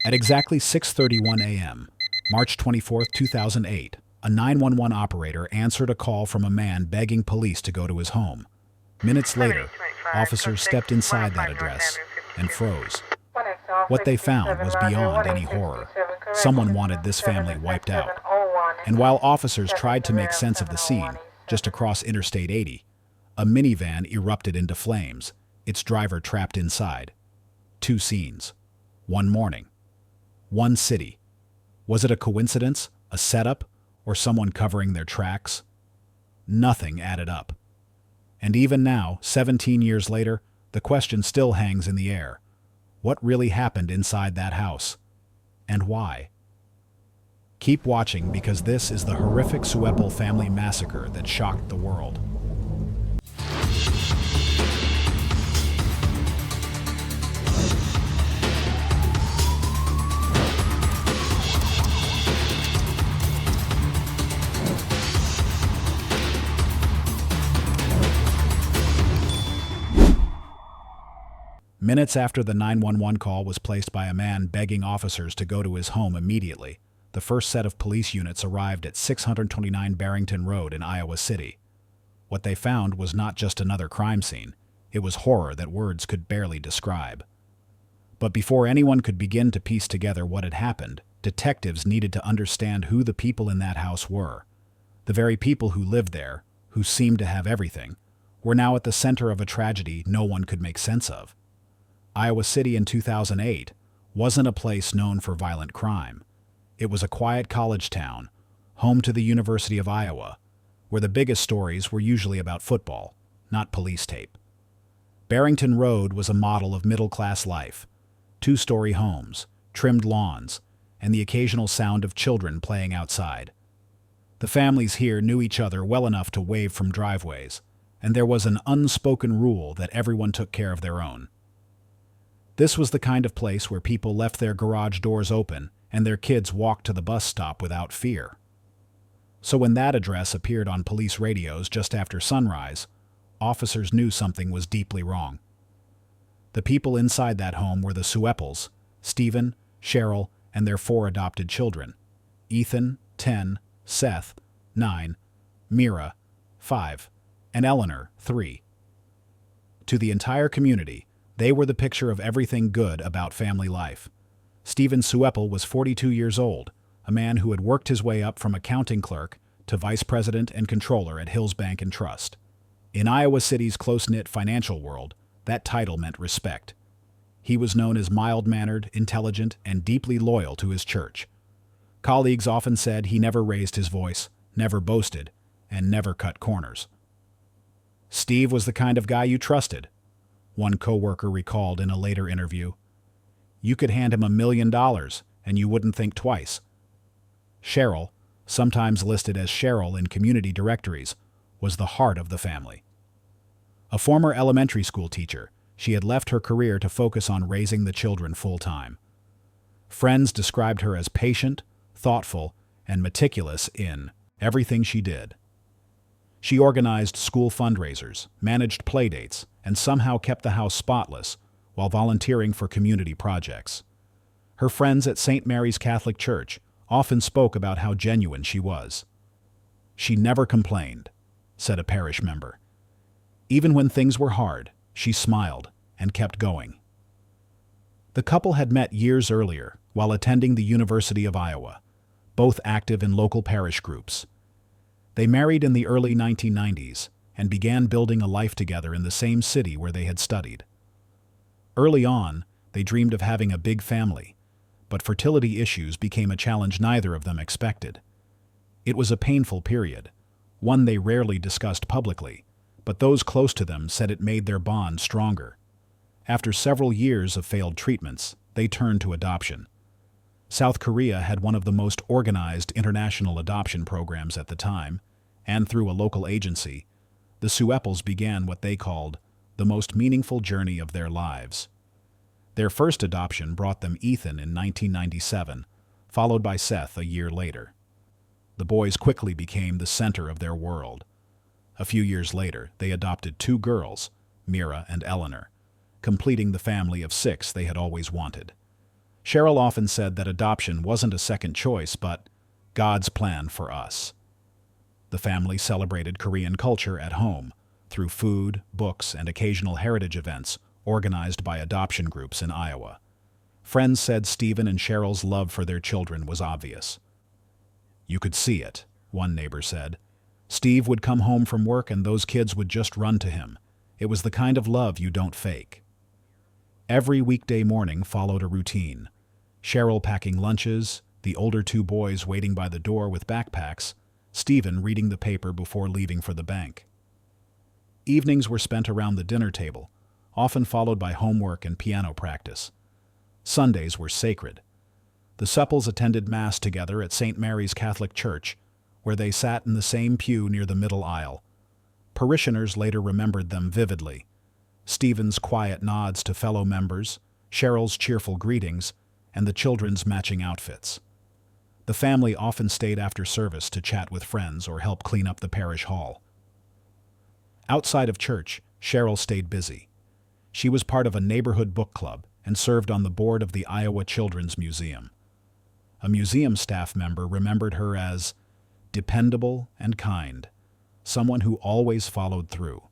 At exactly 6:31 a.m., March 24, 2008, a 911 operator answered a call from a man begging police to go to his home. Minutes later, officers stepped inside that address and froze. What they found was beyond any horror. Someone wanted this family wiped out. And while officers tried to make sense of the scene, just across Interstate 80, a minivan erupted into flames, its driver trapped inside. Two scenes. One morning. One city. Was it a coincidence, a setup, or someone covering their tracks? Nothing added up. And even now, 17 years later, the question still hangs in the air. What really happened inside that house? And why? Keep watching because this is the horrific Sueppel family massacre that shocked the world. Minutes after the 911 call was placed by a man begging officers to go to his home immediately, the first set of police units arrived at 629 Barrington Road in Iowa City. What they found was not just another crime scene. It was horror that words could barely describe. But before anyone could begin to piece together what had happened, detectives needed to understand who the people in that house were. The very people who lived there, who seemed to have everything, were now at the center of a tragedy no one could make sense of. Iowa City in 2008 wasn't a place known for violent crime. It was a quiet college town, home to the University of Iowa, where the biggest stories were usually about football, not police tape. Barrington Road was a model of middle-class life. Two-story homes, trimmed lawns, and the occasional sound of children playing outside. The families here knew each other well enough to wave from driveways, and there was an unspoken rule that everyone took care of their own. This was the kind of place where people left their garage doors open and their kids walked to the bus stop without fear. So when that address appeared on police radios just after sunrise, officers knew something was deeply wrong. The people inside that home were the Sueppels, Stephen, Cheryl, and their 4 adopted children, Ethan, 10, Seth, 9, Mira, 5, and Eleanor, 3. To the entire community, they were the picture of everything good about family life. Stephen Sueppel was 42 years old, a man who had worked his way up from accounting clerk to vice president and controller at Hills Bank and Trust. In Iowa City's close-knit financial world, that title meant respect. He was known as mild-mannered, intelligent, and deeply loyal to his church. Colleagues often said he never raised his voice, never boasted, and never cut corners. Steve was the kind of guy you trusted, one coworker recalled in a later interview. You could hand him $1 million and you wouldn't think twice. Cheryl, sometimes listed as Cheryl in community directories, was the heart of the family. A former elementary school teacher, she had left her career to focus on raising the children full-time. Friends described her as patient, thoughtful, and meticulous in everything she did. She organized school fundraisers, managed playdates, and somehow kept the house spotless while volunteering for community projects. Her friends at St. Mary's Catholic Church often spoke about how genuine she was. She never complained, said a parish member. Even when things were hard, she smiled and kept going. The couple had met years earlier while attending the University of Iowa, both active in local parish groups. They married in the early 1990s and began building a life together in the same city where they had studied. Early on, they dreamed of having a big family, but fertility issues became a challenge neither of them expected. It was a painful period, one they rarely discussed publicly, but those close to them said it made their bond stronger. After several years of failed treatments, they turned to adoption. South Korea had one of the most organized international adoption programs at the time, and through a local agency, the Sueppels began what they called the most meaningful journey of their lives. Their first adoption brought them Ethan in 1997, followed by Seth a year later. The boys quickly became the center of their world. A few years later, they adopted 2 girls, Mira and Eleanor, completing the family of 6 they had always wanted. Cheryl often said that adoption wasn't a second choice, but God's plan for us. The family celebrated Korean culture at home through food, books, and occasional heritage events organized by adoption groups in Iowa. Friends said Stephen and Cheryl's love for their children was obvious. "You could see it," one neighbor said. "Steve would come home from work and those kids would just run to him. It was the kind of love you don't fake." Every weekday morning followed a routine. Cheryl packing lunches, the older two boys waiting by the door with backpacks, Stephen reading the paper before leaving for the bank. Evenings were spent around the dinner table, often followed by homework and piano practice. Sundays were sacred. The Sueppels attended Mass together at St. Mary's Catholic Church, where they sat in the same pew near the middle aisle. Parishioners later remembered them vividly. Stephen's quiet nods to fellow members, Cheryl's cheerful greetings, and the children's matching outfits. The family often stayed after service to chat with friends or help clean up the parish hall. Outside of church, Cheryl stayed busy. She was part of a neighborhood book club and served on the board of the Iowa Children's Museum. A museum staff member remembered her as dependable and kind, someone who always followed through.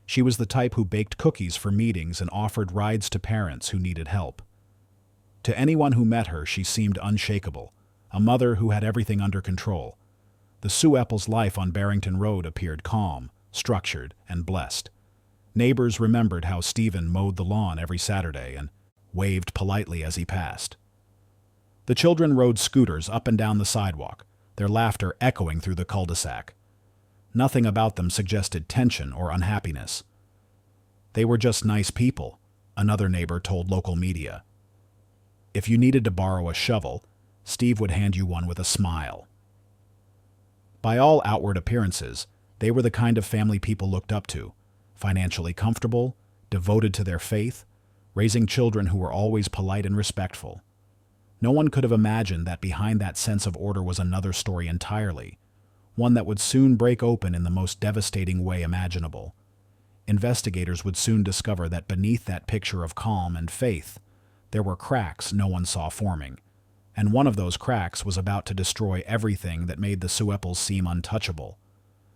She was the type who baked cookies for meetings and offered rides to parents who needed help. To anyone who met her, she seemed unshakable, a mother who had everything under control. The Sueppel's life on Barrington Road appeared calm, structured, and blessed. Neighbors remembered how Stephen mowed the lawn every Saturday and waved politely as he passed. The children rode scooters up and down the sidewalk, their laughter echoing through the cul-de-sac. Nothing about them suggested tension or unhappiness. "They were just nice people," another neighbor told local media. If you needed to borrow a shovel, Steve would hand you one with a smile. By all outward appearances, they were the kind of family people looked up to, financially comfortable, devoted to their faith, raising children who were always polite and respectful. No one could have imagined that behind that sense of order was another story entirely, one that would soon break open in the most devastating way imaginable. Investigators would soon discover that beneath that picture of calm and faith, there were cracks no one saw forming, and one of those cracks was about to destroy everything that made the Sueppels seem untouchable.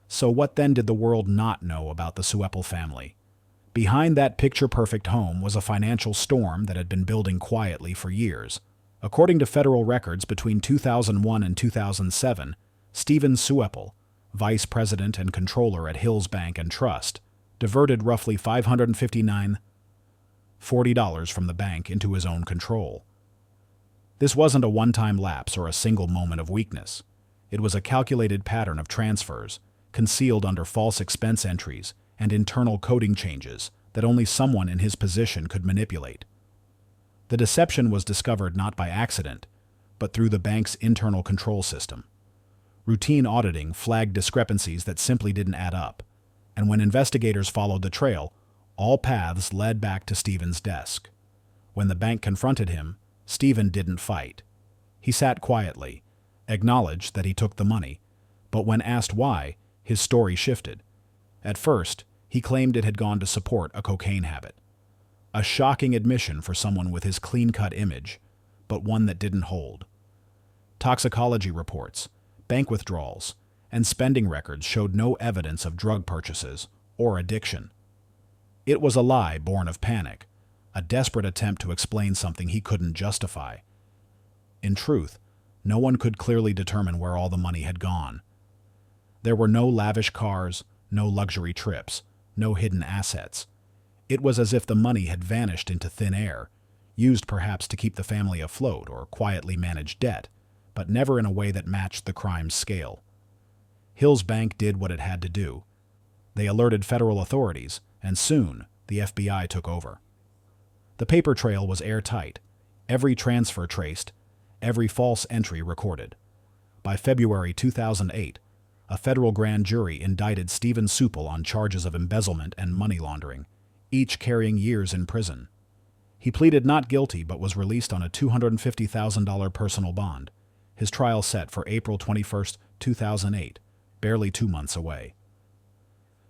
So what then did the world not know about the Sueppel family? Behind that picture-perfect home was a financial storm that had been building quietly for years. According to federal records, between 2001 and 2007, Stephen Sueppel, vice president and controller at Hills Bank and Trust, diverted roughly $559.40 from the bank into his own control. This wasn't a one-time lapse or a single moment of weakness. It was a calculated pattern of transfers, concealed under false expense entries and internal coding changes that only someone in his position could manipulate. The deception was discovered not by accident, but through the bank's internal control system. Routine auditing flagged discrepancies that simply didn't add up, and when investigators followed the trail, all paths led back to Stephen's desk. When the bank confronted him, Stephen didn't fight. He sat quietly, acknowledged that he took the money, but when asked why, his story shifted. At first, he claimed it had gone to support a cocaine habit. A shocking admission for someone with his clean-cut image, but one that didn't hold. Toxicology reports, bank withdrawals, and spending records showed no evidence of drug purchases or addiction. It was a lie born of panic, a desperate attempt to explain something he couldn't justify. In truth, no one could clearly determine where all the money had gone. There were no lavish cars, no luxury trips, no hidden assets. It was as if the money had vanished into thin air, used perhaps to keep the family afloat or quietly manage debt, but never in a way that matched the crime's scale. Hills Bank did what it had to do. They alerted federal authorities, and soon the FBI took over. The paper trail was airtight, every transfer traced, every false entry recorded. By February 2008, a federal grand jury indicted Stephen Sueppel on charges of embezzlement and money laundering, each carrying years in prison. He pleaded not guilty but was released on a $250,000 personal bond, his trial set for April 21, 2008, barely 2 months away.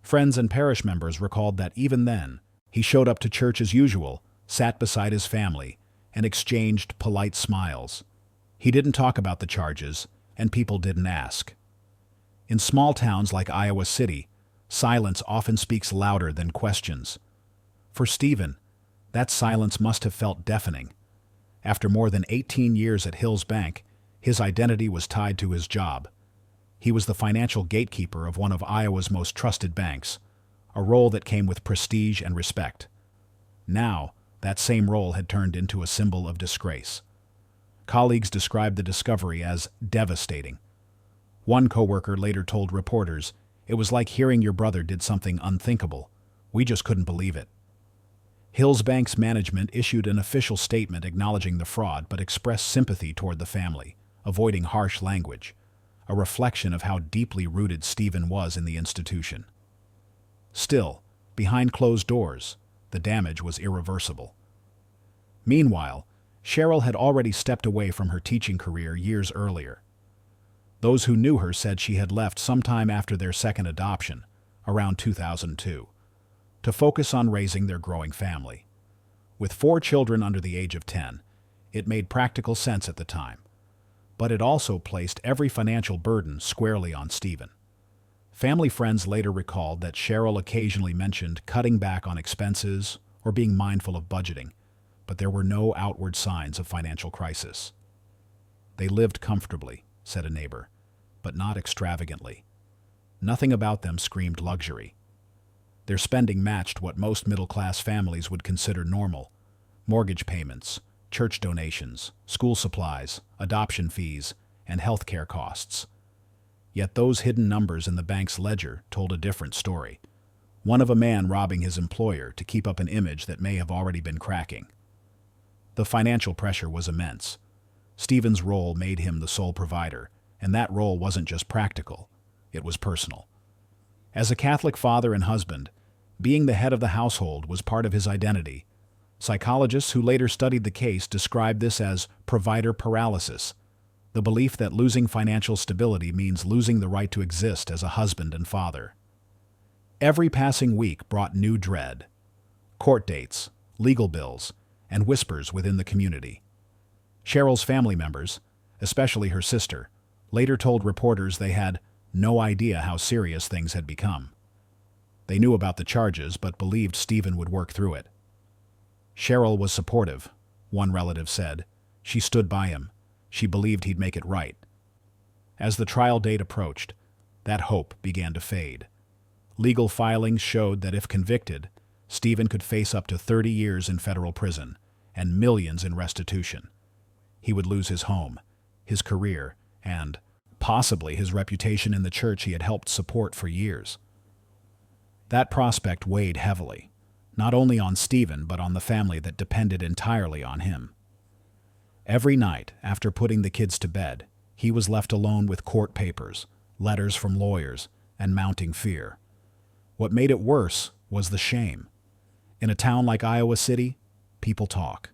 Friends and parish members recalled that even then, he showed up to church as usual, sat beside his family, and exchanged polite smiles. He didn't talk about the charges, and people didn't ask. In small towns like Iowa City, silence often speaks louder than questions. For Stephen, that silence must have felt deafening. After more than 18 years at Hills Bank, his identity was tied to his job. He was the financial gatekeeper of one of Iowa's most trusted banks, a role that came with prestige and respect. Now, that same role had turned into a symbol of disgrace. Colleagues described the discovery as devastating. One coworker later told reporters, "It was like hearing your brother did something unthinkable. We just couldn't believe it." Hills Bank's management issued an official statement acknowledging the fraud but expressed sympathy toward the family, avoiding harsh language, a reflection of how deeply rooted Stephen was in the institution. Still, behind closed doors, the damage was irreversible. Meanwhile, Cheryl had already stepped away from her teaching career years earlier. Those who knew her said she had left sometime after their second adoption, around 2002, to focus on raising their growing family. With 4 children under the age of 10, it made practical sense at the time, but it also placed every financial burden squarely on Stephen. Family friends later recalled that Cheryl occasionally mentioned cutting back on expenses or being mindful of budgeting, but there were no outward signs of financial crisis. "They lived comfortably," said a neighbor, "but not extravagantly. Nothing about them screamed luxury. Their spending matched what most middle-class families would consider normal: mortgage payments, church donations, school supplies, adoption fees, and health care costs." Yet those hidden numbers in the bank's ledger told a different story, one of a man robbing his employer to keep up an image that may have already been cracking. The financial pressure was immense. Stephen's role made him the sole provider, and that role wasn't just practical, it was personal. As a Catholic father and husband, being the head of the household was part of his identity. Psychologists who later studied the case described this as provider paralysis, the belief that losing financial stability means losing the right to exist as a husband and father. Every passing week brought new dread: court dates, legal bills, and whispers within the community. Cheryl's family members, especially her sister, later told reporters they had no idea how serious things had become. They knew about the charges but believed Stephen would work through it. Cheryl was supportive, one relative said. She stood by him. She believed he'd make it right. As the trial date approached, that hope began to fade. Legal filings showed that if convicted, Stephen could face up to 30 years in federal prison and millions in restitution. He would lose his home, his career, and possibly his reputation in the church he had helped support for years. That prospect weighed heavily, not only on Stephen but on the family that depended entirely on him. Every night, after putting the kids to bed, he was left alone with court papers, letters from lawyers, and mounting fear. What made it worse was the shame. In a town like Iowa City, people talk.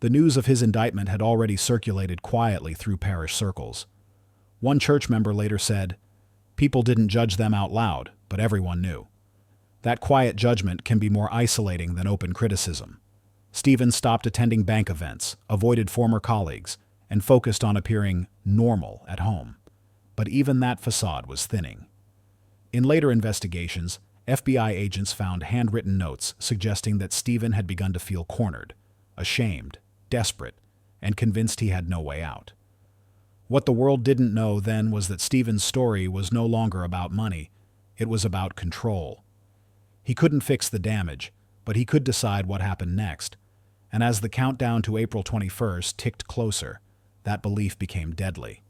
The news of his indictment had already circulated quietly through parish circles. One church member later said, "People didn't judge them out loud, but everyone knew." That quiet judgment can be more isolating than open criticism. Stephen stopped attending bank events, avoided former colleagues, and focused on appearing normal at home. But even that facade was thinning. In later investigations, FBI agents found handwritten notes suggesting that Stephen had begun to feel cornered, ashamed, desperate, and convinced he had no way out. What the world didn't know then was that Stephen's story was no longer about money, it was about control. He couldn't fix the damage, but he could decide what happened next. And as the countdown to April 21st ticked closer, that belief became deadly.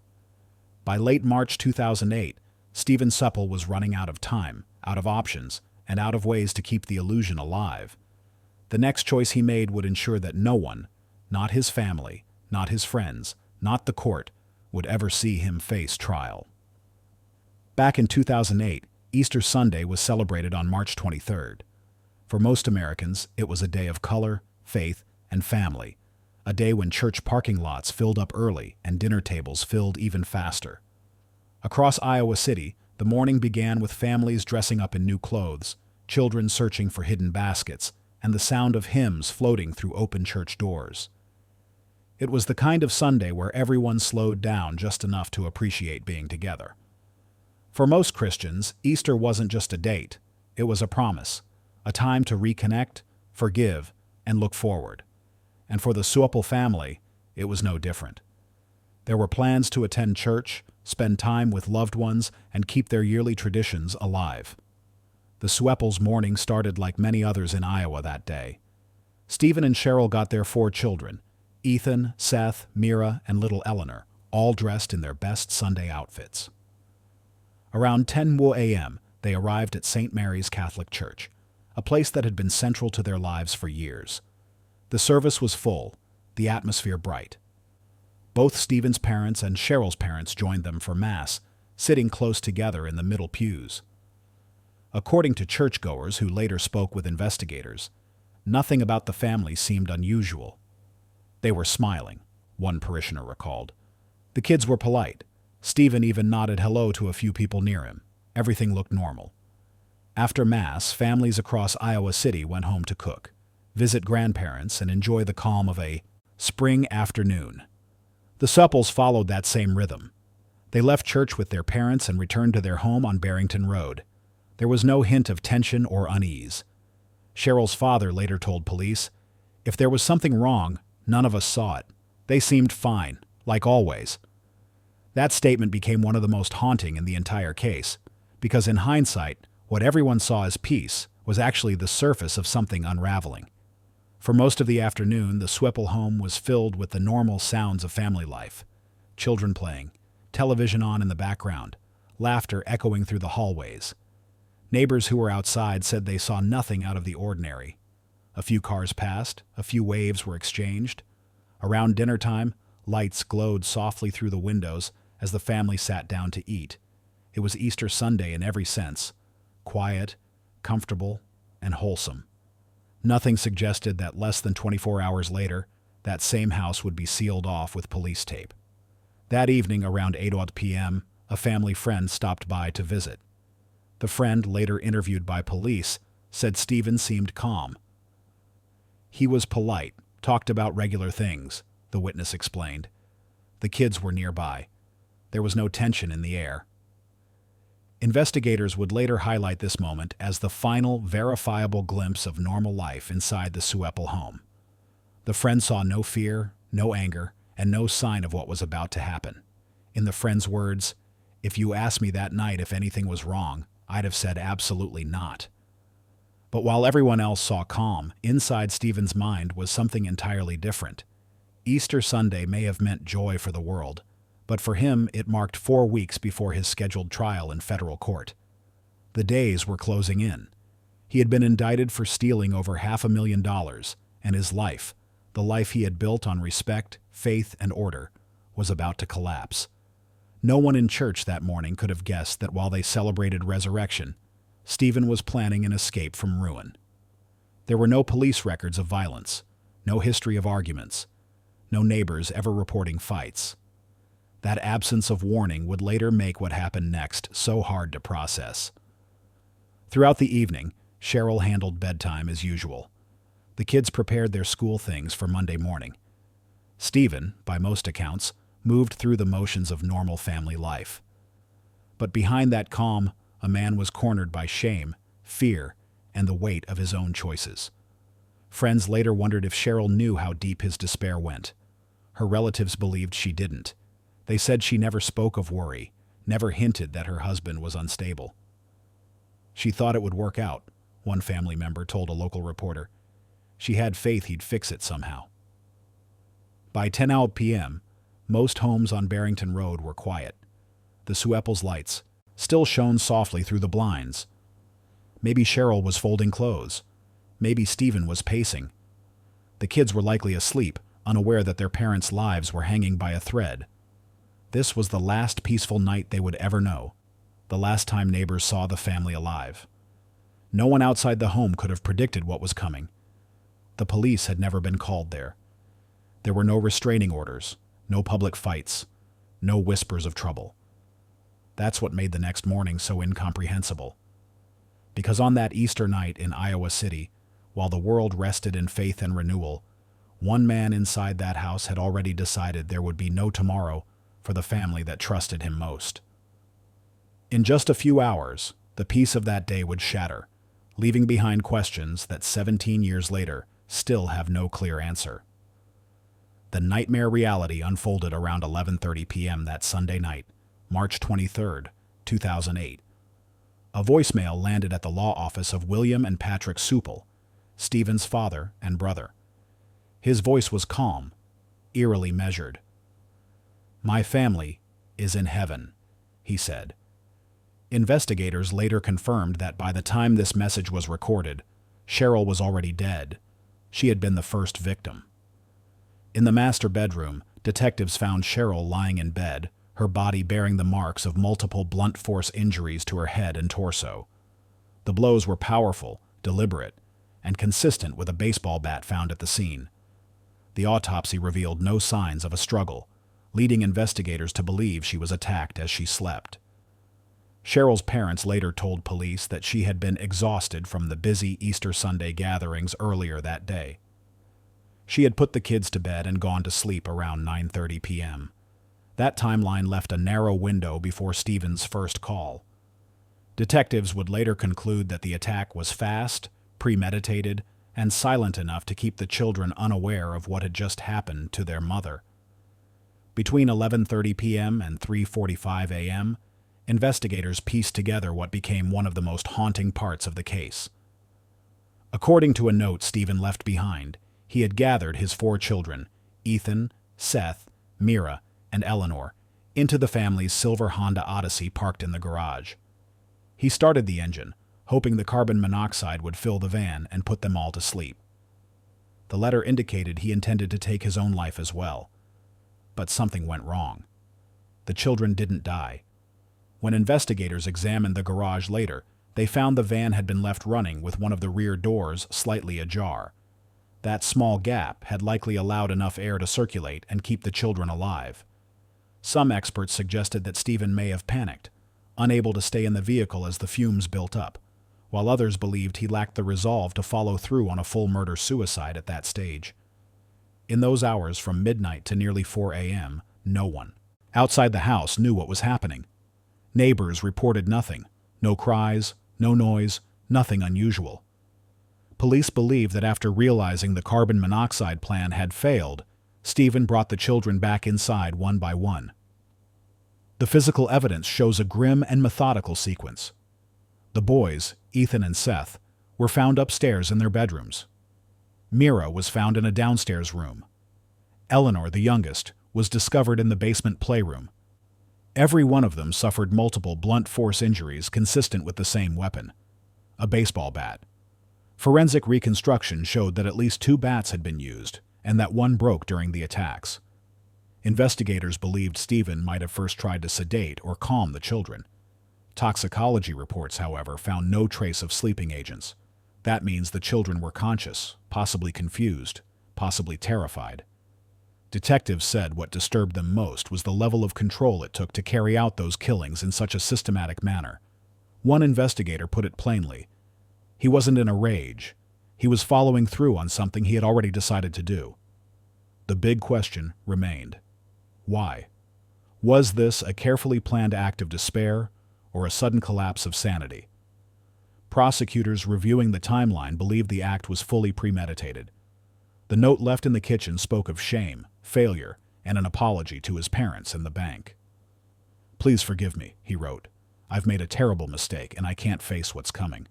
By late March 2008, Stephen Sueppel was running out of time, out of options, and out of ways to keep the illusion alive. The next choice he made would ensure that no one, not his family, not his friends, not the court, would ever see him face trial. Back in 2008, Easter Sunday was celebrated on March 23rd. For most Americans, it was a day of color, faith, and family, a day when church parking lots filled up early and dinner tables filled even faster. Across Iowa City, the morning began with families dressing up in new clothes, children searching for hidden baskets, and the sound of hymns floating through open church doors. It was the kind of Sunday where everyone slowed down just enough to appreciate being together. For most Christians, Easter wasn't just a date, it was a promise, a time to reconnect, forgive, and look forward. And for the Sueppel family, it was no different. There were plans to attend church, spend time with loved ones, and keep their yearly traditions alive. The Sueppels' morning started like many others in Iowa that day. Stephen and Cheryl got their 4 children, Ethan, Seth, Mira, and little Eleanor, all dressed in their best Sunday outfits. Around 10 a.m., they arrived at St. Mary's Catholic Church, a place that had been central to their lives for years. The service was full, the atmosphere bright. Both Stephen's parents and Cheryl's parents joined them for Mass, sitting close together in the middle pews. According to churchgoers who later spoke with investigators, nothing about the family seemed unusual. They were smiling, one parishioner recalled. The kids were polite. Stephen even nodded hello to a few people near him. Everything looked normal. After Mass, families across Iowa City went home to cook, visit grandparents, and enjoy the calm of a spring afternoon. The Sueppels followed that same rhythm. They left church with their parents and returned to their home on Barrington Road. There was no hint of tension or unease. Cheryl's father later told police, "If there was something wrong, none of us saw it. They seemed fine, like always." That statement became one of the most haunting in the entire case, because in hindsight, what everyone saw as peace was actually the surface of something unraveling. For most of the afternoon, the Sueppel home was filled with the normal sounds of family life. Children playing, television on in the background, laughter echoing through the hallways. Neighbors who were outside said they saw nothing out of the ordinary. A few cars passed, a few waves were exchanged. Around dinner time, lights glowed softly through the windows as the family sat down to eat. It was Easter Sunday in every sense, quiet, comfortable, and wholesome. Nothing suggested that less than 24 hours later, that same house would be sealed off with police tape. That evening, around 8 p.m., a family friend stopped by to visit. The friend, later interviewed by police, said Stephen seemed calm. He was polite, talked about regular things, the witness explained. The kids were nearby. There was no tension in the air. Investigators would later highlight this moment as the final, verifiable glimpse of normal life inside the Sueppel home. The friend saw no fear, no anger, and no sign of what was about to happen. In the friend's words, "If you asked me that night if anything was wrong, I'd have said absolutely not." But while everyone else saw calm, inside Stephen's mind was something entirely different. Easter Sunday may have meant joy for the world, but for him it marked 4 weeks before his scheduled trial in federal court. The days were closing in. He had been indicted for stealing over $500,000, and his life, the life he had built on respect, faith, and order, was about to collapse. No one in church that morning could have guessed that while they celebrated resurrection, Stephen was planning an escape from ruin. There were no police records of violence, no history of arguments, no neighbors ever reporting fights. That absence of warning would later make what happened next so hard to process. Throughout the evening, Cheryl handled bedtime as usual. The kids prepared their school things for Monday morning. Stephen, by most accounts, moved through the motions of normal family life. But behind that calm, a man was cornered by shame, fear, and the weight of his own choices. Friends later wondered if Cheryl knew how deep his despair went. Her relatives believed she didn't. They said she never spoke of worry, never hinted that her husband was unstable. "She thought it would work out," one family member told a local reporter. "She had faith he'd fix it somehow." By 10 p.m., most homes on Barrington Road were quiet. The Sueppels' lights still shone softly through the blinds. Maybe Cheryl was folding clothes. Maybe Stephen was pacing. The kids were likely asleep, unaware that their parents' lives were hanging by a thread. This was the last peaceful night they would ever know, the last time neighbors saw the family alive. No one outside the home could have predicted what was coming. The police had never been called there. There were no restraining orders, no public fights, no whispers of trouble. That's what made the next morning so incomprehensible. Because on that Easter night in Iowa City, While the world rested in faith and renewal, one man inside that house had already decided there would be no tomorrow for the family that trusted him most. In just a few hours, the peace of that day would shatter, leaving behind questions that 17 years later still have no clear answer. The nightmare reality unfolded around 11:30 p.m. that Sunday night, March 23, 2008. A voicemail landed at the law office of William and Patrick Sueppel, Stephen's father and brother. His voice was calm, eerily measured. "My family is in heaven," he said. Investigators later confirmed that by the time this message was recorded, Cheryl was already dead. She had been the first victim. In the master bedroom, detectives found Cheryl lying in bed, her body bearing the marks of multiple blunt force injuries to her head and torso. The blows were powerful, deliberate, and consistent with a baseball bat found at the scene. The autopsy revealed no signs of a struggle, leading investigators to believe she was attacked as she slept. Cheryl's parents later told police that she had been exhausted from the busy Easter Sunday gatherings earlier that day. She had put the kids to bed and gone to sleep around 9:30 p.m. That timeline left a narrow window before Stephen's first call. Detectives would later conclude that the attack was fast, premeditated, and silent enough to keep the children unaware of what had just happened to their mother. Between 11:30 p.m. and 3:45 a.m., investigators pieced together what became one of the most haunting parts of the case. According to a note Stephen left behind, he had gathered his 4 children, Ethan, Seth, Mira, and Eleanor, into the family's silver Honda Odyssey parked in the garage. He started the engine, hoping the carbon monoxide would fill the van and put them all to sleep. The letter indicated he intended to take his own life as well. But something went wrong. The children didn't die. When investigators examined the garage later, they found the van had been left running with one of the rear doors slightly ajar. That small gap had likely allowed enough air to circulate and keep the children alive. Some experts suggested that Stephen may have panicked, unable to stay in the vehicle as the fumes built up, while others believed he lacked the resolve to follow through on a full murder-suicide at that stage. In those hours from midnight to nearly 4 a.m., no one outside the house knew what was happening. Neighbors reported nothing, no cries, no noise, nothing unusual. Police believed that after realizing the carbon monoxide plan had failed, Stephen brought the children back inside one by one. The physical evidence shows a grim and methodical sequence. The boys, Ethan and Seth, were found upstairs in their bedrooms. Mira was found in a downstairs room. Eleanor, the youngest, was discovered in the basement playroom. Every one of them suffered multiple blunt force injuries consistent with the same weapon, a baseball bat. Forensic reconstruction showed that at least 2 bats had been used, and that one broke during the attacks. Investigators believed Stephen might have first tried to sedate or calm the children. Toxicology reports, however, found no trace of sleeping agents. That means the children were conscious, possibly confused, possibly terrified. Detectives said what disturbed them most was the level of control it took to carry out those killings in such a systematic manner. One investigator put it plainly. He wasn't in a rage. He was following through on something he had already decided to do. The big question remained. Why? Was this a carefully planned act of despair or a sudden collapse of sanity? Prosecutors reviewing the timeline believed the act was fully premeditated. The note left in the kitchen spoke of shame, failure, and an apology to his parents and the bank. "Please forgive me," he wrote. "I've made a terrible mistake and I can't face what's coming."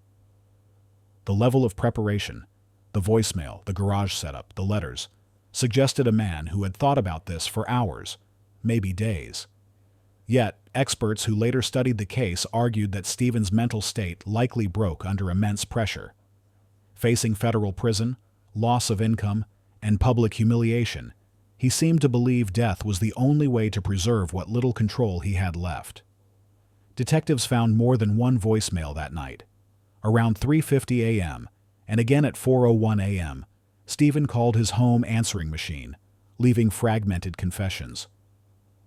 The level of preparation, the voicemail, the garage setup, the letters, suggested a man who had thought about this for hours, maybe days. Yet, experts who later studied the case argued that Stephen's mental state likely broke under immense pressure. Facing federal prison, loss of income, and public humiliation, he seemed to believe death was the only way to preserve what little control he had left. Detectives found more than one voicemail that night. Around 3:50 a.m., and again at 4:01 a.m., Stephen called his home answering machine, leaving fragmented confessions.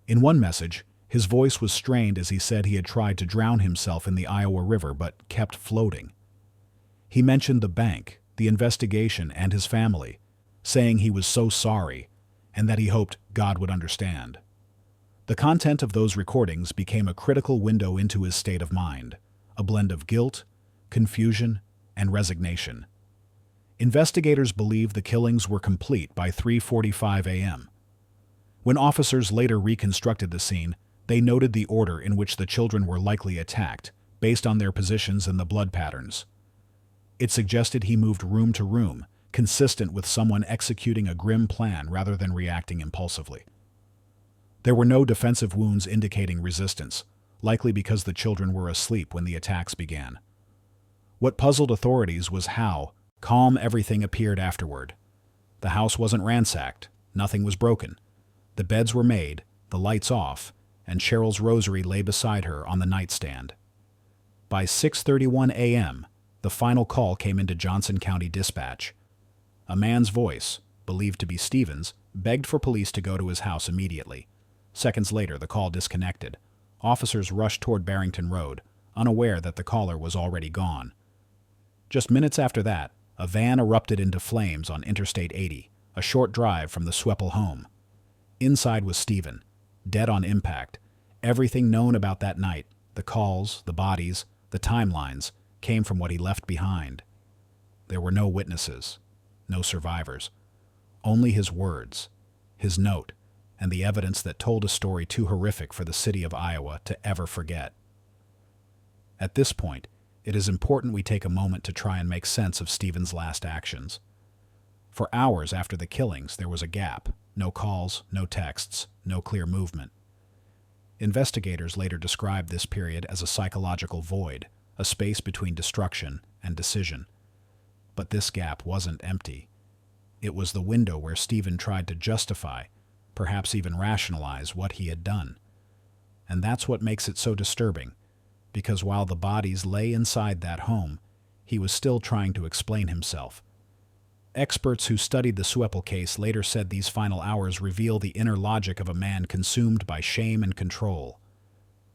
In one message, his voice was strained as he said he had tried to drown himself in the Iowa River but kept floating. He mentioned the bank, the investigation, and his family, saying he was so sorry and that he hoped God would understand. The content of those recordings became a critical window into his state of mind, a blend of guilt, confusion, and resignation. Investigators believe the killings were complete by 3:45 a.m. When officers later reconstructed the scene, they noted the order in which the children were likely attacked, based on their positions and the blood patterns. It suggested he moved room to room, consistent with someone executing a grim plan rather than reacting impulsively. There were no defensive wounds indicating resistance, likely because the children were asleep when the attacks began. What puzzled authorities was how calm everything appeared afterward. The house wasn't ransacked, nothing was broken. The beds were made, the lights off, and Cheryl's rosary lay beside her on the nightstand. By 6:31 a.m., the final call came into Johnson County Dispatch. A man's voice, believed to be Stevens, begged for police to go to his house immediately. Seconds later, the call disconnected. Officers rushed toward Barrington Road, unaware that the caller was already gone. Just minutes after that, a van erupted into flames on Interstate 80, a short drive from the Sueppel home. Inside was Stephen, dead on impact. Everything known about that night, the calls, the bodies, the timelines, came from what he left behind. There were no witnesses, no survivors, only his words, his note, and the evidence that told a story too horrific for the city of Iowa to ever forget. At this point, it is important we take a moment to try and make sense of Stephen's last actions. For hours after the killings, there was a gap. No calls, no texts, no clear movement. Investigators later described this period as a psychological void, a space between destruction and decision. But this gap wasn't empty. It was the window where Stephen tried to justify, perhaps even rationalize, what he had done. And that's what makes it so disturbing, because while the bodies lay inside that home, he was still trying to explain himself. Experts who studied the Sueppel case later said these final hours reveal the inner logic of a man consumed by shame and control.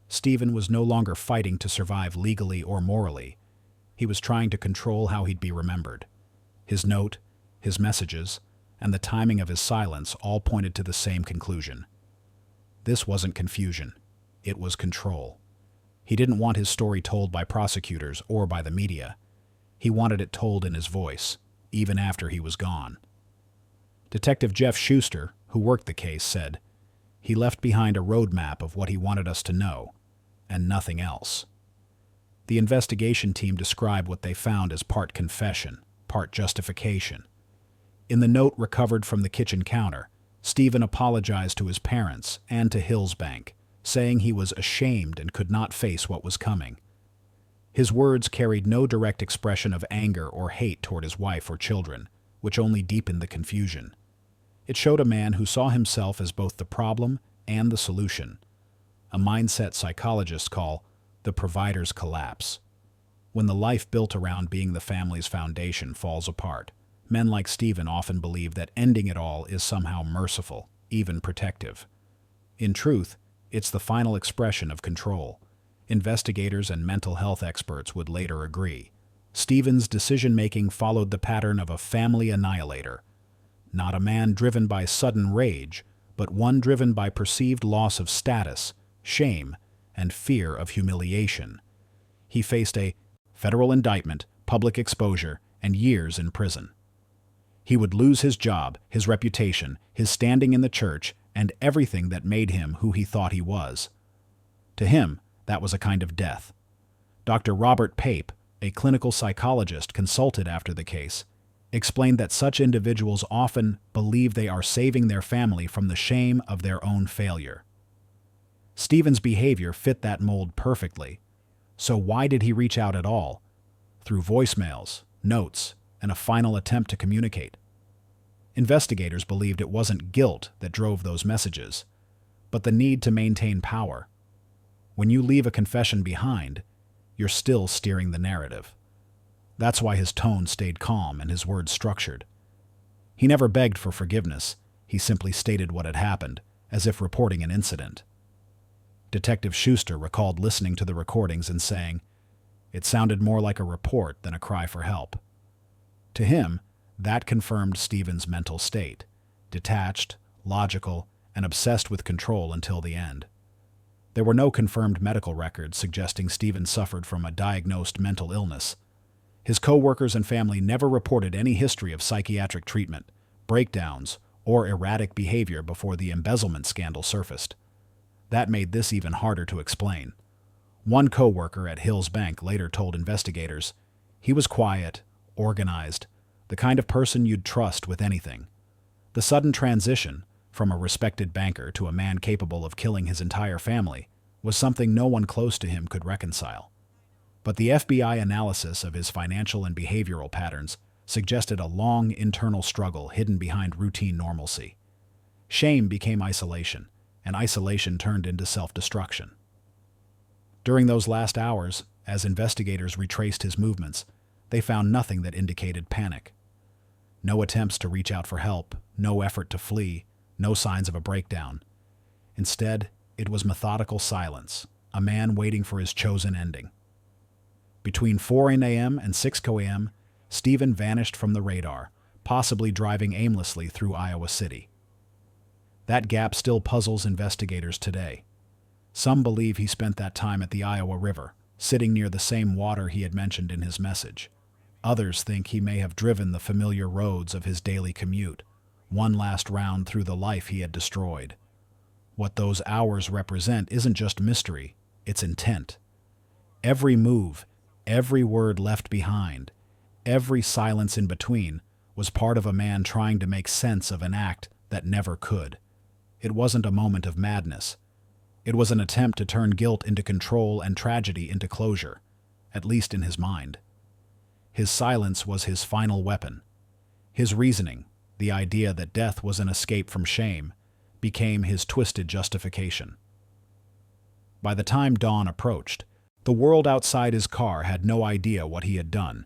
Stephen was no longer fighting to survive legally or morally. He was trying to control how he'd be remembered. His note, his messages, and the timing of his silence all pointed to the same conclusion. This wasn't confusion. It was control. He didn't want his story told by prosecutors or by the media. He wanted it told in his voice, even after he was gone. Detective Jeff Schuster, who worked the case, said, "He left behind a roadmap of what he wanted us to know, and nothing else." The investigation team described what they found as part confession, part justification. In the note recovered from the kitchen counter, Stephen apologized to his parents and to Hillsbank, saying he was ashamed and could not face what was coming. His words carried no direct expression of anger or hate toward his wife or children, which only deepened the confusion. It showed a man who saw himself as both the problem and the solution, a mindset psychologists call the provider's collapse. When the life built around being the family's foundation falls apart, men like Stephen often believe that ending it all is somehow merciful, even protective. In truth, it's the final expression of control. Investigators and mental health experts would later agree. Stephen's decision-making followed the pattern of a family annihilator, not a man driven by sudden rage, but one driven by perceived loss of status, shame, and fear of humiliation. He faced a federal indictment, public exposure, and years in prison. He would lose his job, his reputation, his standing in the church, and everything that made him who he thought he was. To him, that was a kind of death. Dr. Robert Pape, a clinical psychologist consulted after the case, explained that such individuals often believe they are saving their family from the shame of their own failure. Stephen's behavior fit that mold perfectly. So why did he reach out at all? Through voicemails, notes, and a final attempt to communicate. Investigators believed it wasn't guilt that drove those messages, but the need to maintain power. When you leave a confession behind, you're still steering the narrative. That's why his tone stayed calm and his words structured. He never begged for forgiveness. He simply stated what had happened, as if reporting an incident. Detective Schuster recalled listening to the recordings and saying, "It sounded more like a report than a cry for help." To him, that confirmed Stephen's mental state: detached, logical, and obsessed with control until the end. There were no confirmed medical records suggesting Stephen suffered from a diagnosed mental illness. His co-workers and family never reported any history of psychiatric treatment, breakdowns, or erratic behavior before the embezzlement scandal surfaced. That made this even harder to explain. One co-worker at Hills Bank later told investigators, "He was quiet, organized, the kind of person you'd trust with anything." The sudden transition from a respected banker to a man capable of killing his entire family was something no one close to him could reconcile. But the FBI analysis of his financial and behavioral patterns suggested a long internal struggle hidden behind routine normalcy. Shame became isolation, and isolation turned into self-destruction. During those last hours, as investigators retraced his movements, they found nothing that indicated panic. No attempts to reach out for help, no effort to flee, no signs of a breakdown. Instead, it was methodical silence, a man waiting for his chosen ending. Between 4 a.m. and 6 a.m., Stephen vanished from the radar, possibly driving aimlessly through Iowa City. That gap still puzzles investigators today. Some believe he spent that time at the Iowa River, sitting near the same water he had mentioned in his message. Others think he may have driven the familiar roads of his daily commute, one last round through the life he had destroyed. What those hours represent isn't just mystery, it's intent. Every move, every word left behind, every silence in between was part of a man trying to make sense of an act that never could. It wasn't a moment of madness. It was an attempt to turn guilt into control and tragedy into closure, at least in his mind. His silence was his final weapon. His reasoning, the idea that death was an escape from shame, became his twisted justification. By the time dawn approached, the world outside his car had no idea what he had done.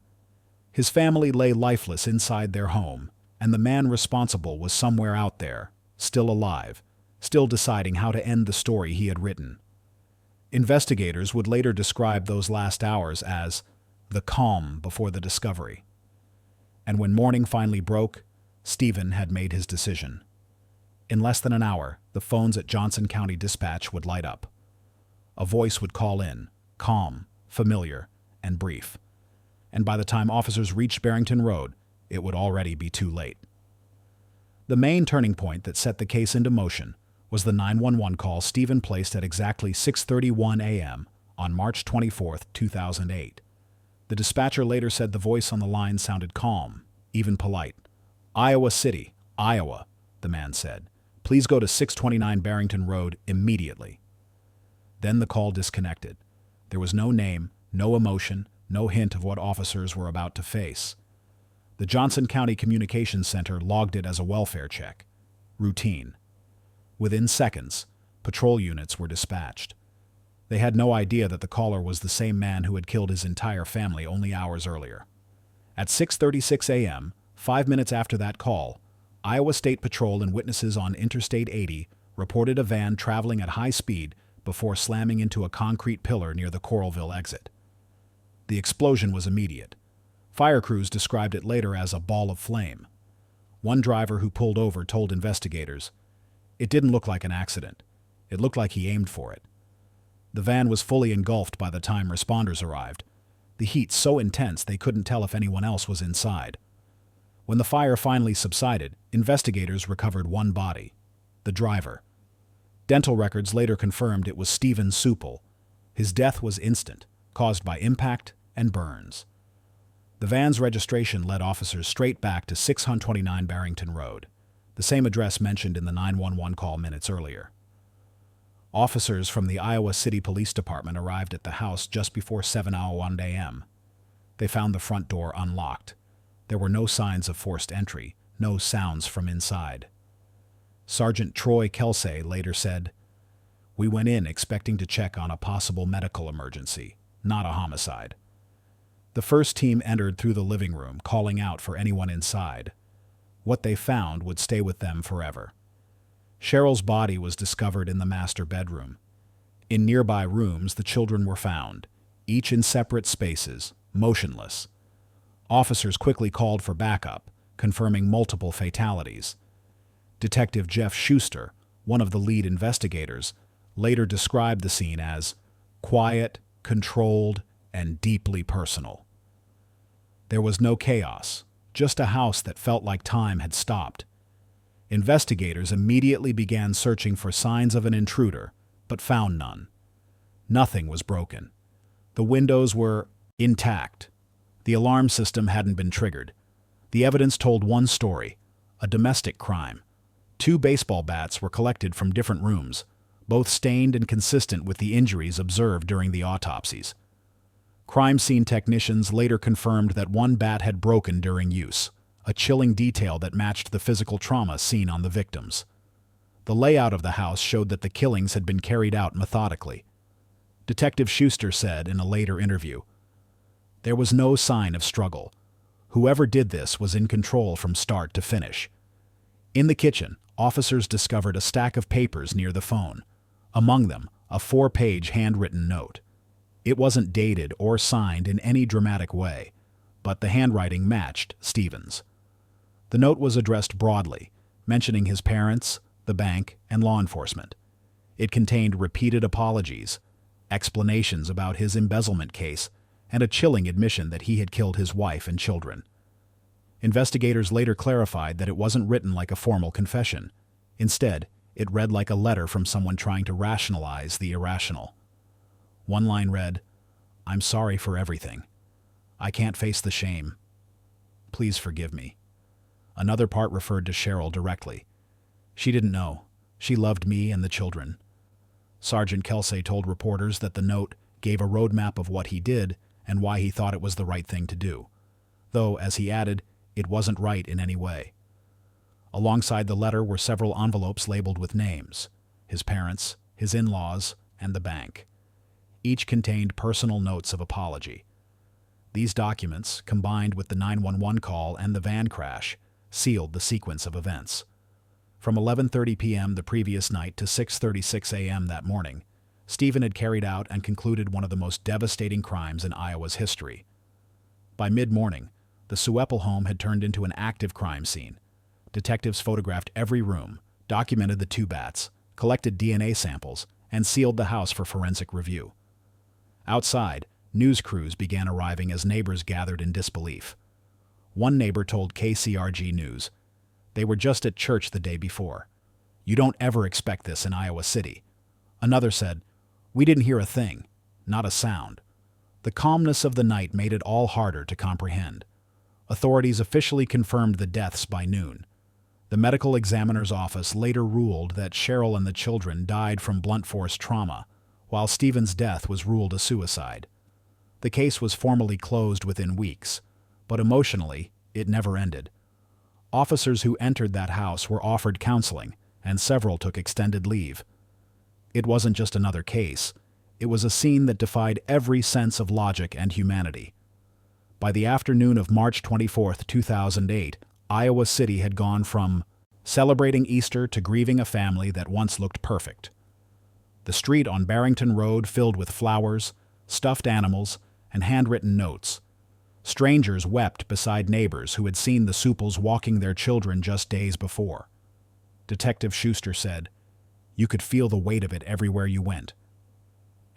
His family lay lifeless inside their home, and the man responsible was somewhere out there, still alive, still deciding how to end the story he had written. Investigators would later describe those last hours as the calm before the discovery. And when morning finally broke, Stephen had made his decision. In less than an hour, the phones at Johnson County Dispatch would light up. A voice would call in, calm, familiar, and brief. And by the time officers reached Barrington Road, it would already be too late. The main turning point that set the case into motion was the 911 call Stephen placed at exactly 6:31 a.m. on March 24, 2008. The dispatcher later said the voice on the line sounded calm, even polite. "Iowa City, Iowa," the man said. "Please go to 629 Barrington Road immediately." Then the call disconnected. There was no name, no emotion, no hint of what officers were about to face. The Johnson County Communications Center logged it as a welfare check. Routine. Within seconds, patrol units were dispatched. They had no idea that the caller was the same man who had killed his entire family only hours earlier. At 6:36 a.m., 5 minutes after that call, Iowa State Patrol and witnesses on Interstate 80 reported a van traveling at high speed before slamming into a concrete pillar near the Coralville exit. The explosion was immediate. Fire crews described it later as a ball of flame. One driver who pulled over told investigators, "It didn't look like an accident. It looked like he aimed for it." The van was fully engulfed by the time responders arrived, the heat so intense they couldn't tell if anyone else was inside. When the fire finally subsided, investigators recovered one body, the driver. Dental records later confirmed it was Stephen Sueppel. His death was instant, caused by impact and burns. The van's registration led officers straight back to 629 Barrington Road, the same address mentioned in the 911 call minutes earlier. Officers from the Iowa City Police Department arrived at the house just before 7:01 a.m. They found the front door unlocked. There were no signs of forced entry, no sounds from inside. Sergeant Troy Kelsey later said, "We went in expecting to check on a possible medical emergency, not a homicide." The first team entered through the living room, calling out for anyone inside. What they found would stay with them forever. Cheryl's body was discovered in the master bedroom. In nearby rooms, the children were found, each in separate spaces, motionless. Officers quickly called for backup, confirming multiple fatalities. Detective Jeff Schuster, one of the lead investigators, later described the scene as quiet, controlled, and deeply personal. There was no chaos, just a house that felt like time had stopped. Investigators immediately began searching for signs of an intruder, but found none. Nothing was broken. The windows were intact. The alarm system hadn't been triggered. The evidence told one story, a domestic crime. 2 baseball bats were collected from different rooms, both stained and consistent with the injuries observed during the autopsies. Crime scene technicians later confirmed that 1 bat had broken during use, a chilling detail that matched the physical trauma seen on the victims. The layout of the house showed that the killings had been carried out methodically. Detective Schuster said in a later interview, "There was no sign of struggle. Whoever did this was in control from start to finish." In the kitchen, officers discovered a stack of papers near the phone. Among them, a 4-page handwritten note. It wasn't dated or signed in any dramatic way, but the handwriting matched Stevens. The note was addressed broadly, mentioning his parents, the bank, and law enforcement. It contained repeated apologies, explanations about his embezzlement case, and a chilling admission that he had killed his wife and children. Investigators later clarified that it wasn't written like a formal confession. Instead, it read like a letter from someone trying to rationalize the irrational. One line read, "I'm sorry for everything. I can't face the shame. Please forgive me." Another part referred to Cheryl directly. "She didn't know. She loved me and the children." Sergeant Kelsey told reporters that the note gave a roadmap of what he did and why he thought it was the right thing to do, though, as he added, it wasn't right in any way. Alongside the letter were several envelopes labeled with names: his parents, his in-laws, and the bank. Each contained personal notes of apology. These documents, combined with the 911 call and the van crash, sealed the sequence of events. From 11:30 p.m. the previous night to 6:36 a.m. that morning, Stephen had carried out and concluded one of the most devastating crimes in Iowa's history. By mid-morning, the Sueppel home had turned into an active crime scene. Detectives photographed every room, documented the 2 bats, collected DNA samples, and sealed the house for forensic review. Outside, news crews began arriving as neighbors gathered in disbelief. One neighbor told KCRG News, "They were just at church the day before. You don't ever expect this in Iowa City." Another said, "We didn't hear a thing, not a sound." The calmness of the night made it all harder to comprehend. Authorities officially confirmed the deaths by noon. The medical examiner's office later ruled that Cheryl and the children died from blunt force trauma, while Stephen's death was ruled a suicide. The case was formally closed within weeks, but emotionally, it never ended. Officers who entered that house were offered counseling, and several took extended leave. It wasn't just another case. It was a scene that defied every sense of logic and humanity. By the afternoon of March 24, 2008, Iowa City had gone from celebrating Easter to grieving a family that once looked perfect. The street on Barrington Road filled with flowers, stuffed animals, and handwritten notes. Strangers wept beside neighbors who had seen the Sueppels walking their children just days before. Detective Schuster said, "You could feel the weight of it everywhere you went."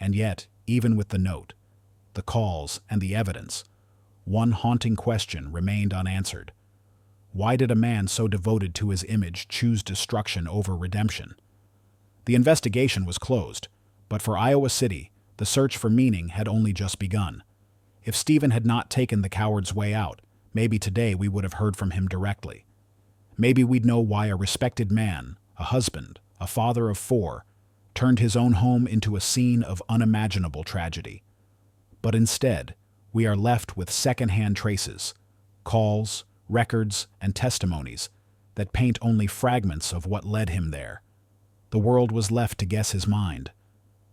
And yet, even with the note, the calls, and the evidence, one haunting question remained unanswered. Why did a man so devoted to his image choose destruction over redemption? The investigation was closed, but for Iowa City, the search for meaning had only just begun. If Stephen had not taken the coward's way out, maybe today we would have heard from him directly. Maybe we'd know why a respected man, a husband, a father of 4, turned his own home into a scene of unimaginable tragedy. But instead, we are left with second-hand traces, calls, records, and testimonies that paint only fragments of what led him there. The world was left to guess his mind.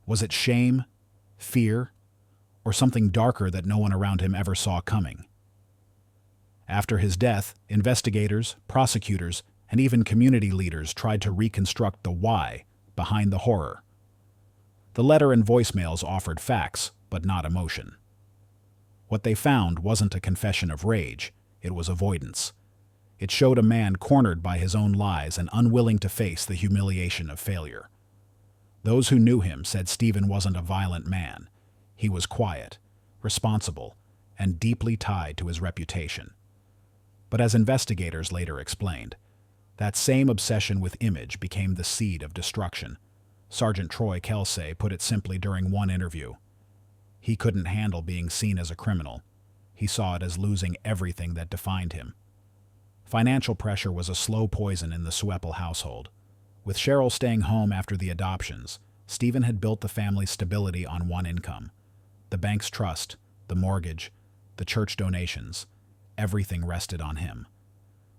Was it shame, fear, or something darker that no one around him ever saw coming? After his death, investigators, prosecutors, and even community leaders tried to reconstruct the why behind the horror. The letter and voicemails offered facts, but not emotion. What they found wasn't a confession of rage, it was avoidance. It showed a man cornered by his own lies and unwilling to face the humiliation of failure. Those who knew him said Stephen wasn't a violent man. He was quiet, responsible, and deeply tied to his reputation. But as investigators later explained, that same obsession with image became the seed of destruction. Sergeant Troy Kelsey put it simply during one interview. He couldn't handle being seen as a criminal. He saw it as losing everything that defined him. Financial pressure was a slow poison in the Sueppel household. With Cheryl staying home after the adoptions, Stephen had built the family's stability on one income. The bank's trust, the mortgage, the church donations, everything rested on him.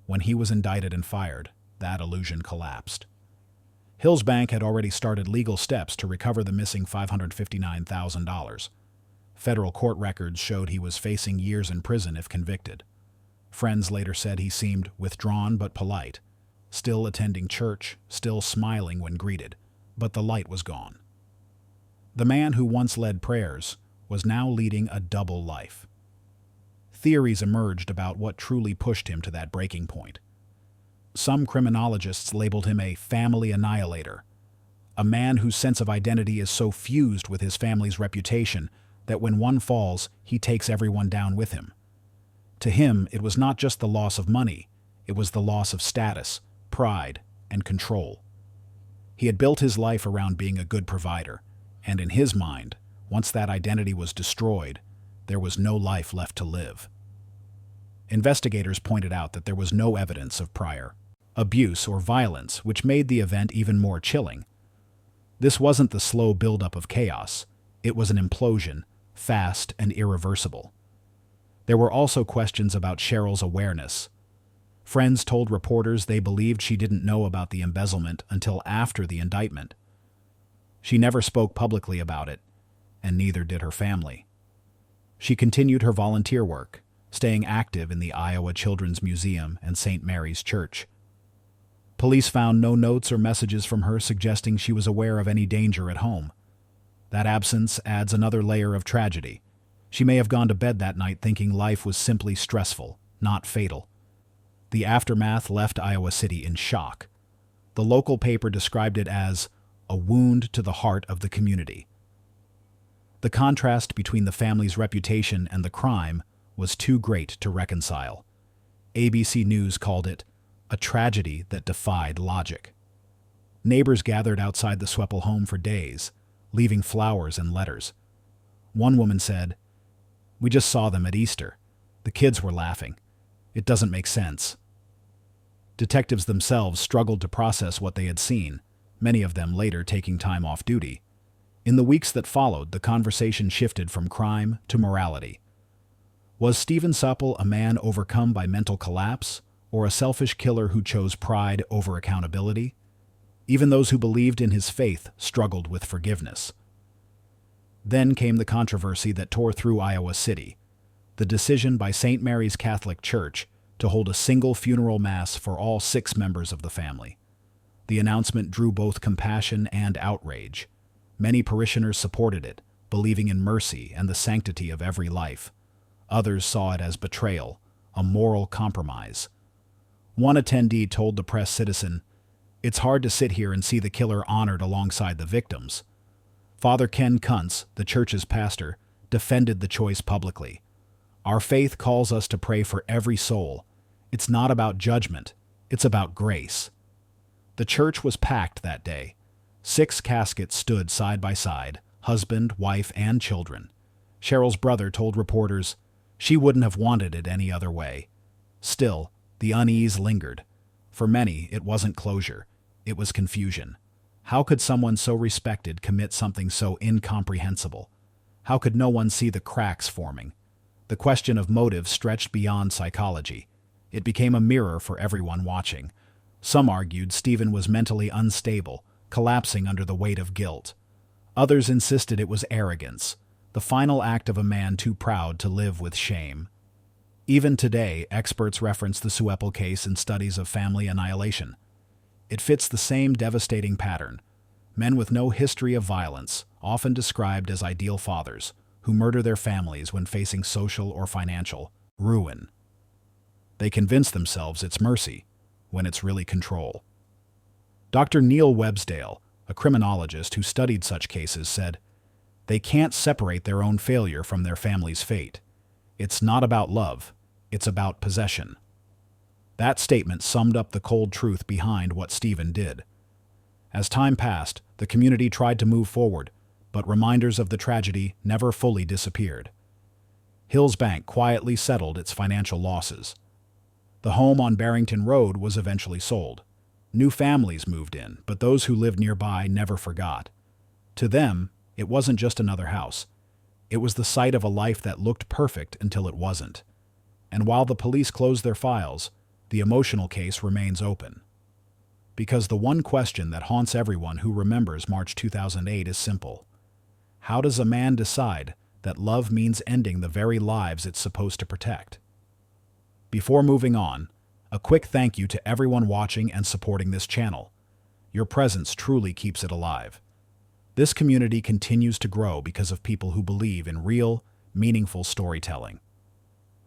When he was indicted and fired, that illusion collapsed. Hill's bank had already started legal steps to recover the missing $559,000. Federal court records showed he was facing years in prison if convicted. Friends later said he seemed withdrawn but polite, still attending church, still smiling when greeted, but the light was gone. The man who once led prayers was now leading a double life. Theories emerged about what truly pushed him to that breaking point. Some criminologists labeled him a family annihilator, a man whose sense of identity is so fused with his family's reputation that when one falls, he takes everyone down with him. To him, it was not just the loss of money, it was the loss of status, pride, and control. He had built his life around being a good provider, and in his mind, once that identity was destroyed, there was no life left to live. Investigators pointed out that there was no evidence of prior abuse or violence, which made the event even more chilling. This wasn't the slow buildup of chaos. It was an implosion, fast and irreversible. There were also questions about Cheryl's awareness. Friends told reporters they believed she didn't know about the embezzlement until after the indictment. She never spoke publicly about it, and neither did her family. She continued her volunteer work, staying active in the Iowa Children's Museum and St. Mary's Church. Police found no notes or messages from her suggesting she was aware of any danger at home. That absence adds another layer of tragedy. She may have gone to bed that night thinking life was simply stressful, not fatal. The aftermath left Iowa City in shock. The local paper described it as a wound to the heart of the community. The contrast between the family's reputation and the crime was too great to reconcile. ABC News called it a tragedy that defied logic. Neighbors gathered outside the Sueppel home for days, leaving flowers and letters. One woman said, "We just saw them at Easter. The kids were laughing. It doesn't make sense." Detectives themselves struggled to process what they had seen, many of them later taking time off duty. In the weeks that followed, the conversation shifted from crime to morality. Was Stephen Sueppel a man overcome by mental collapse, or a selfish killer who chose pride over accountability? Even those who believed in his faith struggled with forgiveness. Then came the controversy that tore through Iowa City, the decision by St. Mary's Catholic Church to hold a single funeral mass for all 6 members of the family. The announcement drew both compassion and outrage. Many parishioners supported it, believing in mercy and the sanctity of every life. Others saw it as betrayal, a moral compromise. One attendee told the Press Citizen, "It's hard to sit here and see the killer honored alongside the victims." Father Ken Kuntz, the church's pastor, defended the choice publicly. "Our faith calls us to pray for every soul. It's not about judgment, it's about grace." The church was packed that day. 6 caskets stood side by side, husband, wife, and children. Cheryl's brother told reporters she wouldn't have wanted it any other way. Still, the unease lingered. For many, it wasn't closure, it was confusion. How could someone so respected commit something so incomprehensible? How could no one see the cracks forming? The question of motive stretched beyond psychology. It became a mirror for everyone watching. Some argued Stephen was mentally unstable, collapsing under the weight of guilt. Others insisted it was arrogance, the final act of a man too proud to live with shame. Even today, experts reference the Sueppel case in studies of family annihilation. It fits the same devastating pattern. Men with no history of violence, often described as ideal fathers, who murder their families when facing social or financial ruin. They convince themselves it's mercy, when it's really control. Dr. Neil Websdale, a criminologist who studied such cases, said, "They can't separate their own failure from their family's fate. It's not about love, it's about possession." That statement summed up the cold truth behind what Stephen did. As time passed, the community tried to move forward, but reminders of the tragedy never fully disappeared. Hills Bank quietly settled its financial losses. The home on Barrington Road was eventually sold. New families moved in, but those who lived nearby never forgot. To them, it wasn't just another house. It was the site of a life that looked perfect until it wasn't. And while the police closed their files, the emotional case remains open. Because the one question that haunts everyone who remembers March 2008 is simple. How does a man decide that love means ending the very lives it's supposed to protect? Before moving on, a quick thank you to everyone watching and supporting this channel. Your presence truly keeps it alive. This community continues to grow because of people who believe in real, meaningful storytelling.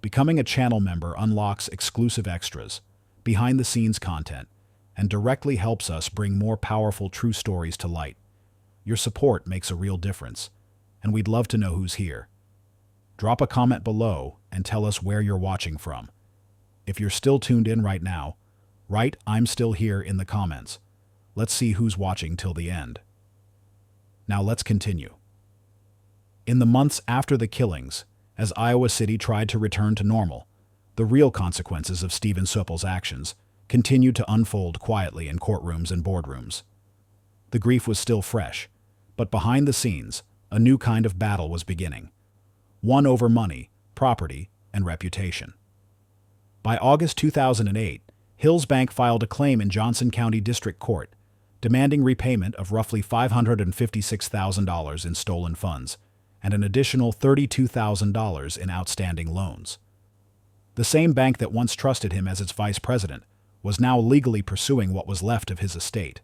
Becoming a channel member unlocks exclusive extras, behind-the-scenes content, and directly helps us bring more powerful true stories to light. Your support makes a real difference, and we'd love to know who's here. Drop a comment below and tell us where you're watching from. If you're still tuned in right now, write "I'm still here" in the comments. Let's see who's watching till the end. Now let's continue. In the months after the killings, as Iowa City tried to return to normal, the real consequences of Stephen Sueppel's actions continued to unfold quietly in courtrooms and boardrooms. The grief was still fresh, but behind the scenes, a new kind of battle was beginning. One over money, property, and reputation. By August 2008, Hills Bank filed a claim in Johnson County District Court, demanding repayment of roughly $556,000 in stolen funds and an additional $32,000 in outstanding loans. The same bank that once trusted him as its vice president was now legally pursuing what was left of his estate.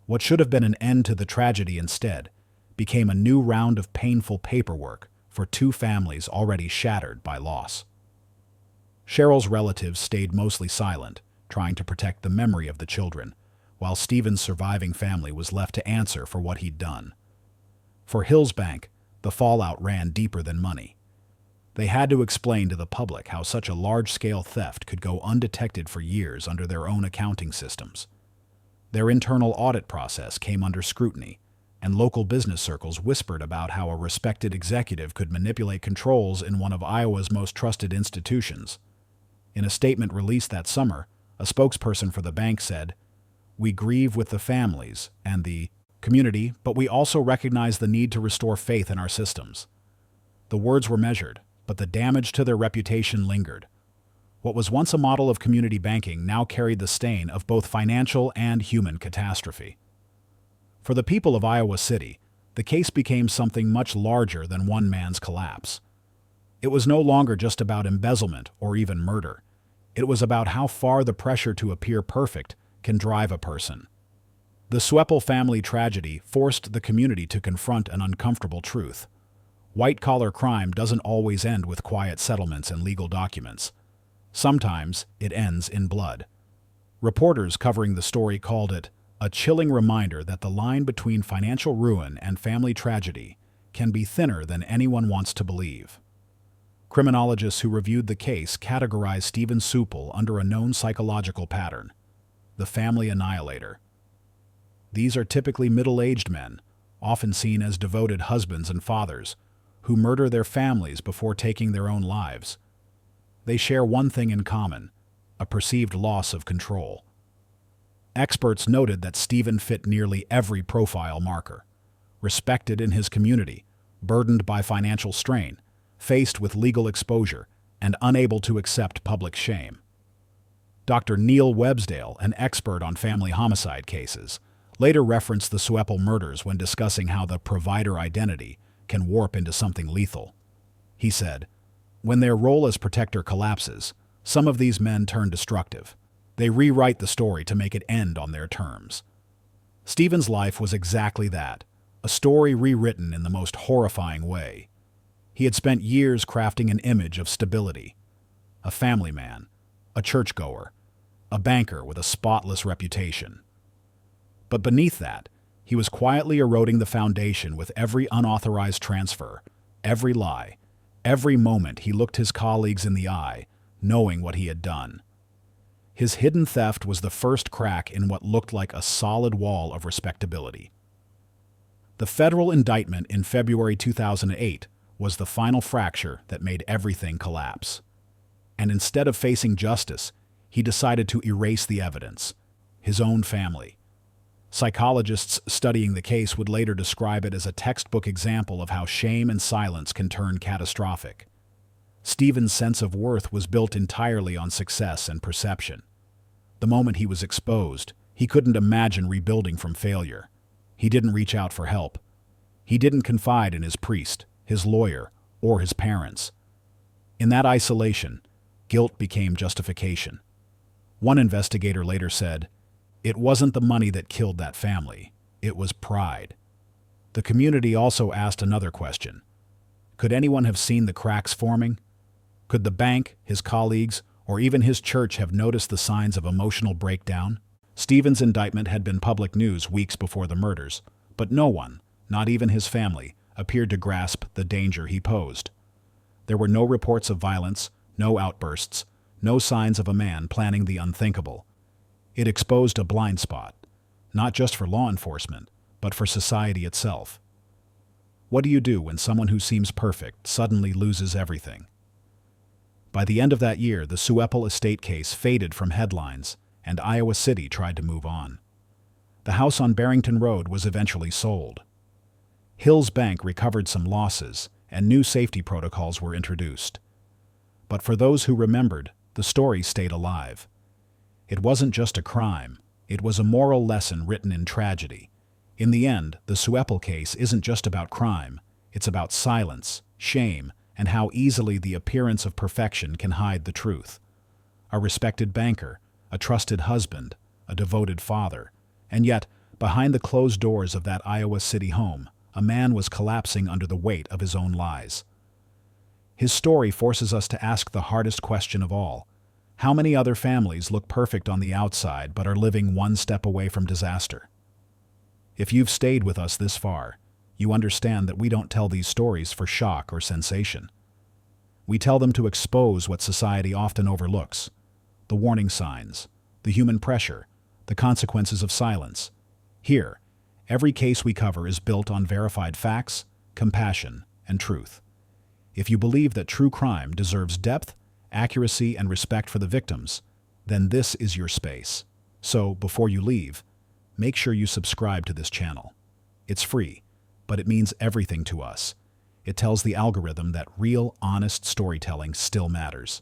What should have been an end to the tragedy instead became a new round of painful paperwork for two families already shattered by loss. Cheryl's relatives stayed mostly silent, trying to protect the memory of the children, while Stephen's surviving family was left to answer for what he'd done. For Hills Bank, the fallout ran deeper than money. They had to explain to the public how such a large-scale theft could go undetected for years under their own accounting systems. Their internal audit process came under scrutiny, and local business circles whispered about how a respected executive could manipulate controls in one of Iowa's most trusted institutions. In a statement released that summer, a spokesperson for the bank said, "We grieve with the families and the community, but we also recognize the need to restore faith in our systems." The words were measured, but the damage to their reputation lingered. What was once a model of community banking now carried the stain of both financial and human catastrophe. For the people of Iowa City, the case became something much larger than one man's collapse. It was no longer just about embezzlement or even murder. It was about how far the pressure to appear perfect can drive a person. The Sueppel family tragedy forced the community to confront an uncomfortable truth. White-collar crime doesn't always end with quiet settlements and legal documents. Sometimes it ends in blood. Reporters covering the story called it a chilling reminder that the line between financial ruin and family tragedy can be thinner than anyone wants to believe. Criminologists who reviewed the case categorized Stephen Sueppel under a known psychological pattern: the family annihilator. These are typically middle-aged men, often seen as devoted husbands and fathers, who murder their families before taking their own lives. They share one thing in common: a perceived loss of control. Experts noted that Stephen fit nearly every profile marker: respected in his community, burdened by financial strain, faced with legal exposure, and unable to accept public shame. Dr. Neil Websdale, an expert on family homicide cases, later referenced the Sueppel murders when discussing how the provider identity can warp into something lethal. He said, "When their role as protector collapses, some of these men turn destructive. They rewrite the story to make it end on their terms." Stephen's life was exactly that, a story rewritten in the most horrifying way. He had spent years crafting an image of stability. A family man, a churchgoer, a banker with a spotless reputation. But beneath that, he was quietly eroding the foundation with every unauthorized transfer, every lie, every moment he looked his colleagues in the eye, knowing what he had done. His hidden theft was the first crack in what looked like a solid wall of respectability. The federal indictment in February 2008 was the final fracture that made everything collapse. And instead of facing justice, he decided to erase the evidence, his own family. Psychologists studying the case would later describe it as a textbook example of how shame and silence can turn catastrophic. Stephen's sense of worth was built entirely on success and perception. The moment he was exposed, he couldn't imagine rebuilding from failure. He didn't reach out for help. He didn't confide in his priest, his lawyer, or his parents. In that isolation, guilt became justification. One investigator later said, "It wasn't the money that killed that family. It was pride." The community also asked another question. Could anyone have seen the cracks forming? Could the bank, his colleagues, or even his church have noticed the signs of emotional breakdown? Stephen's indictment had been public news weeks before the murders, but no one, not even his family, appeared to grasp the danger he posed. There were no reports of violence, no outbursts, no signs of a man planning the unthinkable. It exposed a blind spot, not just for law enforcement, but for society itself. What do you do when someone who seems perfect suddenly loses everything? By the end of that year, the Sueppel estate case faded from headlines, and Iowa City tried to move on. The house on Barrington Road was eventually sold. Hill's Bank recovered some losses, and new safety protocols were introduced. But for those who remembered, the story stayed alive. It wasn't just a crime, it was a moral lesson written in tragedy. In the end, the Sueppel case isn't just about crime, it's about silence, shame, and how easily the appearance of perfection can hide the truth. A respected banker, a trusted husband, a devoted father, and yet, behind the closed doors of that Iowa City home, a man was collapsing under the weight of his own lies. His story forces us to ask the hardest question of all. How many other families look perfect on the outside but are living one step away from disaster? If you've stayed with us this far, you understand that we don't tell these stories for shock or sensation. We tell them to expose what society often overlooks: the warning signs, the human pressure, the consequences of silence. Here, every case we cover is built on verified facts, compassion, and truth. If you believe that true crime deserves depth, accuracy, and respect for the victims, then this is your space. So, before you leave, make sure you subscribe to this channel. It's free, but it means everything to us. It tells the algorithm that real, honest storytelling still matters.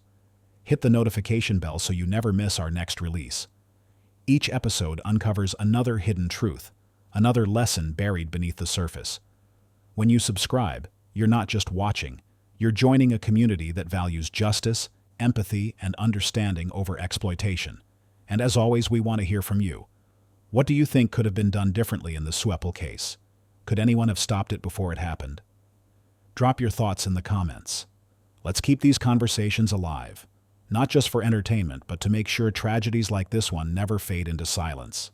Hit the notification bell so you never miss our next release. Each episode uncovers another hidden truth, another lesson buried beneath the surface. When you subscribe, you're not just watching, you're joining a community that values justice, empathy, and understanding over exploitation. And as always, we want to hear from you. What do you think could have been done differently in the Sueppel case? Could anyone have stopped it before it happened? Drop your thoughts in the comments. Let's keep these conversations alive, not just for entertainment, but to make sure tragedies like this one never fade into silence.